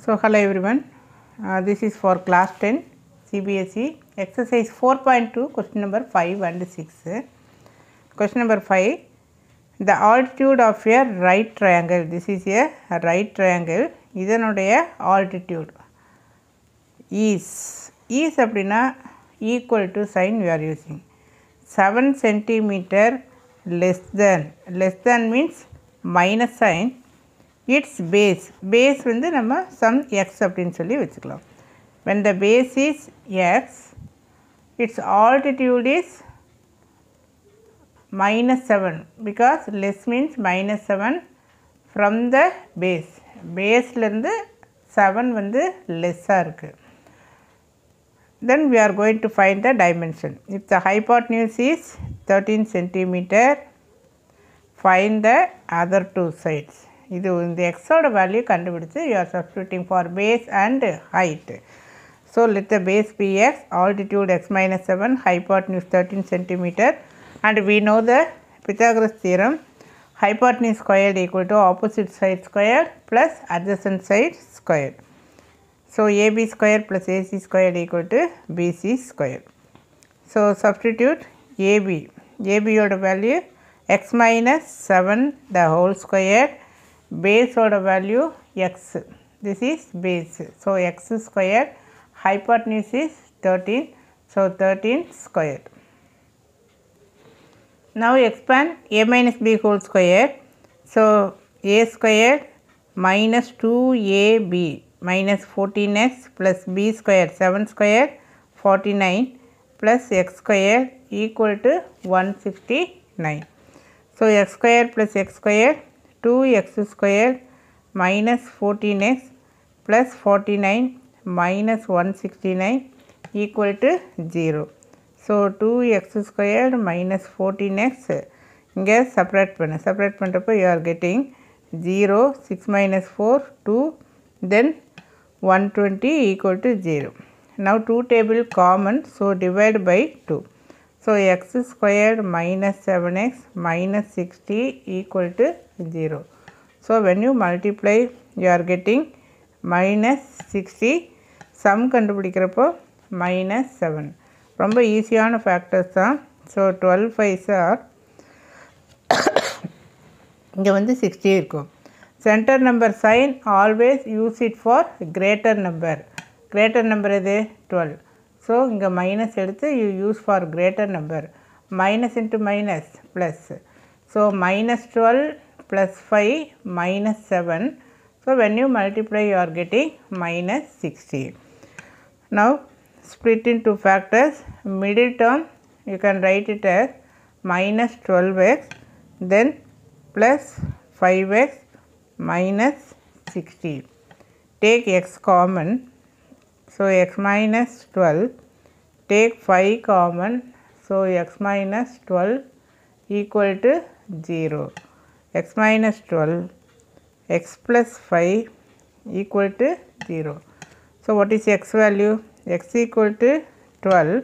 So hello everyone, this is for class 10 CBSE exercise 4.2 question number 5 and 6. Question number 5, the altitude of a right triangle, this is a right triangle, இதனுடைய altitude is அப்படினா equal to sign we are using 7 centimeter less than means minus sign. Its base வந்து நம்ம some x அப்படினு சொல்லி வெச்சுக்கலாம். When the base is x, its altitude is minus 7 because less means minus 7 from the base. Baseல இருந்து 7 வந்து less-ஆ இருக்கு. Then we are going to find the dimension. If the hypotenuse is 13 centimeter, find the other two sides. இது இந்த x ஓட value கண்டுபிடிச்சு you are substituting for base and height. So let the base be x, altitude x minus 7, hypotenuse 13 centimeter, and we know the Pythagoras theorem, hypotenuse squared equal to opposite side squared plus adjacent side squared. So AB squared plus AC squared equal to BC squared. So substitute AB ஓட value x minus 7 the whole squared, base ஓட value x, this is base, so x squared, hypotenuse is 13, so 13 squared. Now expand a minus b whole square, so a squared minus 2ab minus 14x plus b squared 7 squared 49 plus x squared equal to 169. So x squared plus x squared 2x squared minus 14x plus 49 minus 169 equal to 0. So 2x squared minus 14x இங்க separate பண்ணுறப்போ you are getting 0, 6 minus 4, 2, then 120 equal to 0. Now 2 table common, so divide by 2. So x squared minus 7x minus 60 equal to 0. So when you multiply, you are getting minus 60. Sum கண்டுபிடிக்கிறப்போ minus 7. ரொம்ப ஈஸியான factors தான். So 12 5s are இங்கே வந்து 60 இருக்கும். Centre number sign always use it for greater number. Greater number எது 12. So இங்கே minus எடுத்து you use for greater number. Minus into minus plus. So minus 12 plus 5 minus 7. So when you multiply, you are getting minus 60. Now split into factors. Middle term you can write it as minus 12x then plus 5x minus 60. Take x common. So x minus 12. Take 5 common. So x minus 12 equal to 0. X minus 12, x plus 5 equal to 0. So what is x value? X equal to 12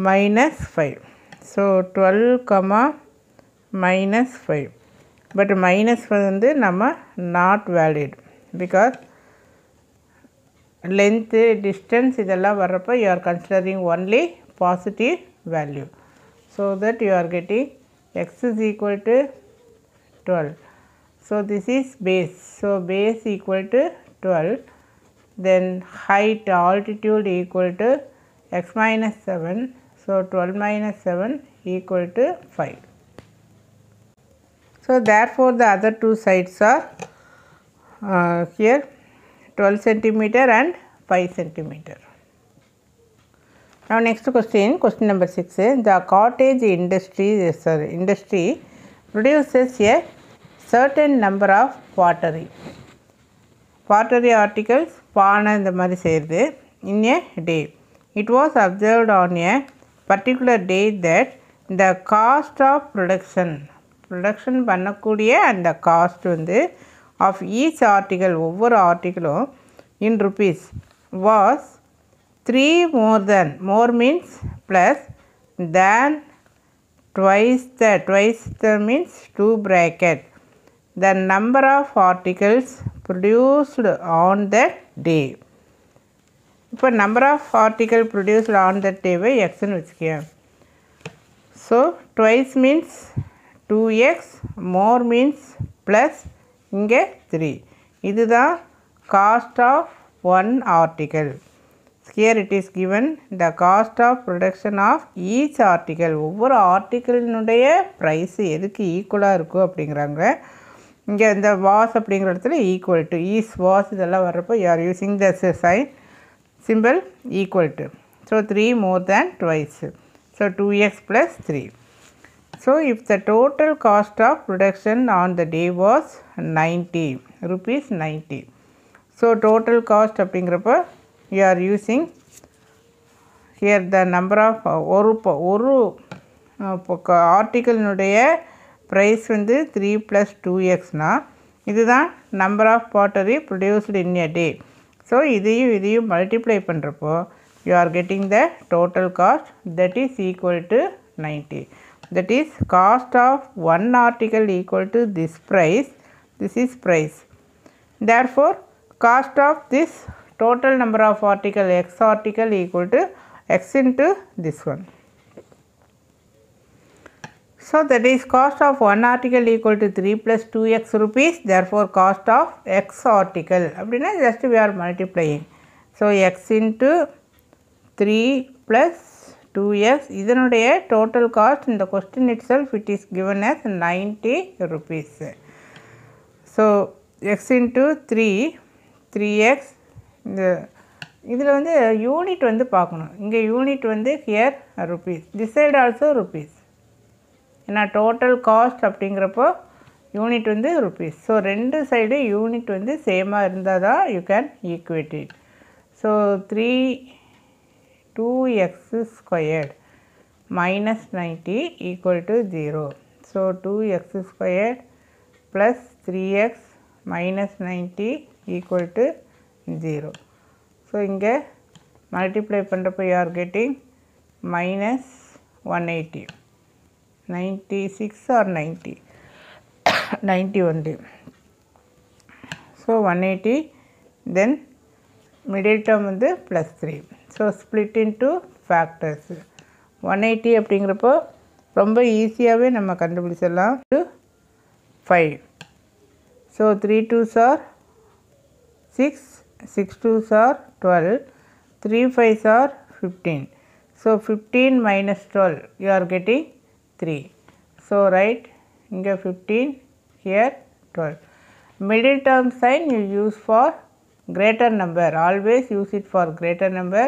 minus 5. So 12 comma minus 5. But minus வந்து நம்ம not valid because length, distance இதெல்லாம் வரப்போ you are considering only positive value. So that you are getting x is equal to 12. So this is base. So base equal to 12. Then height, altitude equal to x minus 7. So 12 minus 7 equal to 5. So therefore the other two sides are here 12 centimeter and 5 centimeter. Now next question number 6. The cottage industry produces a certain number of pottery articles, பானை இந்த மாதிரி செய்கிறது in a day. It was observed on a particular day that the cost of production பண்ணக்கூடிய அந்த cost வந்து of each article, ஒவ்வொரு ஆர்டிக்கிளும் in rupees was 3 more means plus than twice the means 2 bracket the number of articles produced on that day. இப்போ number of article produced on that day வை xன்னு வச்சுக்கேன். So twice means 2x, more means plus இங்கே 3. இதுதான் cost of one article. Here it is given the cost of production of each article. ஒவ்வொரு ஆர்டிக்கிளினுடைய price எதுக்கு ஈக்குவலாக இருக்கும் அப்படிங்கிறாங்க. இங்கே இந்த வாஸ் அப்படிங்கிற இடத்துல ஈக்குவல் டு ஈஸ் வாஸ் இதெல்லாம் வர்றப்போ you are using the sign symbol equal to. So 3 more than twice. So 2x plus 3. So if the total cost of production on the day was 90 rupees 90. So total cost அப்படிங்கிறப்போ you are using here the number of ஒரு ஆர்டிக்கிளினுடைய price வந்து 3 + 2xனா இதுதான் number of pottery produced in a day. So இதையும் multiply பண்ணுறப்போ you are getting the total cost that is equal to 90. That is cost of one article equal to this price. This is price. Therefore cost of this total number of article x article equal to x into this one. So that is cost of one article equal to 3 plus 2x rupees. Therefore cost of x article அப்படினா just we are multiplying. So x into 3 plus 2x இதனுடைய total cost in the question itself it is given as 90 rupees. So x into 3x இதில் வந்து unit வந்து பார்க்கணும். இங்கே unit வந்து here rupees, this side also rupees. ஏன்னா total cost அப்படிங்கிறப்போ unit வந்து ருபீஸ். ஸோ ரெண்டு சைடு யூனிட் வந்து சேமாக இருந்தால் தான் you can equate it. So 2x² minus 90 equal to 0. So 2x² plus 3x minus 90 equal to 0. So இங்கே multiply பண்ணுறப்போ you are getting minus 180. 96 or 90? 90 only. So 180, then middle term வந்து plus 3. So split into factors. 180 அப்படிங்கிறப்போ ரொம்ப ஈஸியாகவே நம்ம கண்டுபிடிச்சிடலாம். 5. So 3 2s are 6, 6 2s are 12, 3 5s are 15. So 15 minus 12 you are getting 3. So write here 15, here 12. Middle term sign you use for greater number, always use it for greater number.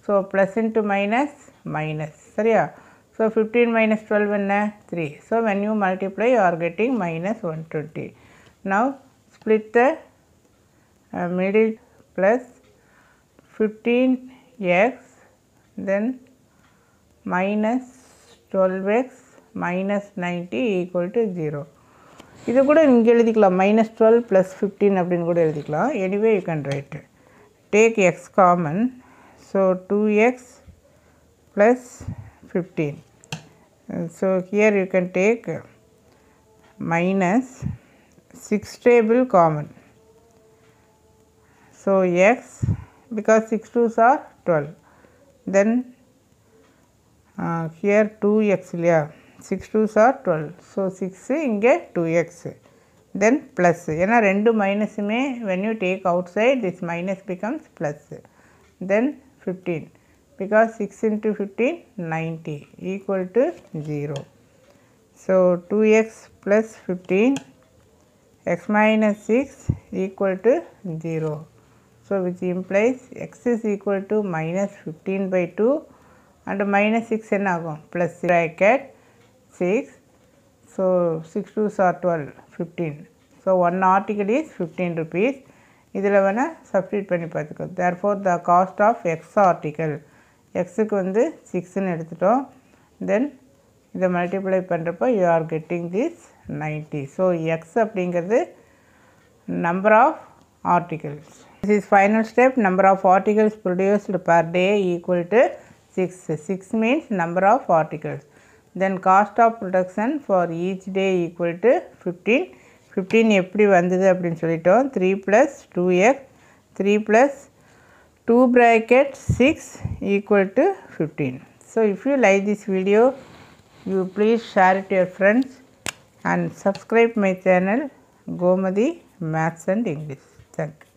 So plus into minus minus, சரியா? So 15 minus 12 என்ன 3. So when you multiply you are getting minus 120. Now split the middle plus 15x then minus 12x minus 90 equal to 0. இது கூட இங்கே எழுதிக்கலாம், minus 12 plus 15 அப்படின்னு கூட எழுதிக்கலாம். Anyway you can write. Take x common. So 2x plus 15. So here you can take minus 6 table common. So x, because 6 2s are 12. Then here 2x இல்லையா, 6 2s are 12. So 6 இங்கே 2x. Then plus, ஏன்னா ரெண்டு மைனஸுமே when you take outside this minus becomes plus. Then 15, because 6 into 15 90 equal to 0. So 2x plus 15 x minus 6 equal to 0. So which implies x is equal to minus 15 by 2 and minus 6 என்ன ஆகும் plus bracket 6. So 6 2s are 12, 15. So one article is 15 rupees. இதில் வேணால் substitute பண்ணி பார்த்துக்கோ. therefore the cost of x article, xக்கு வந்து 6ன்னு எடுத்துட்டோம். then இதை multiply பண்ணுறப்போ you are getting this 90. so x அப்படிங்கிறது number of articles. This is final step. Number of articles produced per day equal to 6. 6 means number of articles. Then cost of production for each day equal to 15. 15 எப்படி வந்தது அப்படின்னு சொல்லிட்டோம். 3 + 2x 3 + 2 bracket 6 equal to 15. So if you like this video, you please share it to your friends and subscribe my channel Gomadi Maths and English. Thank you.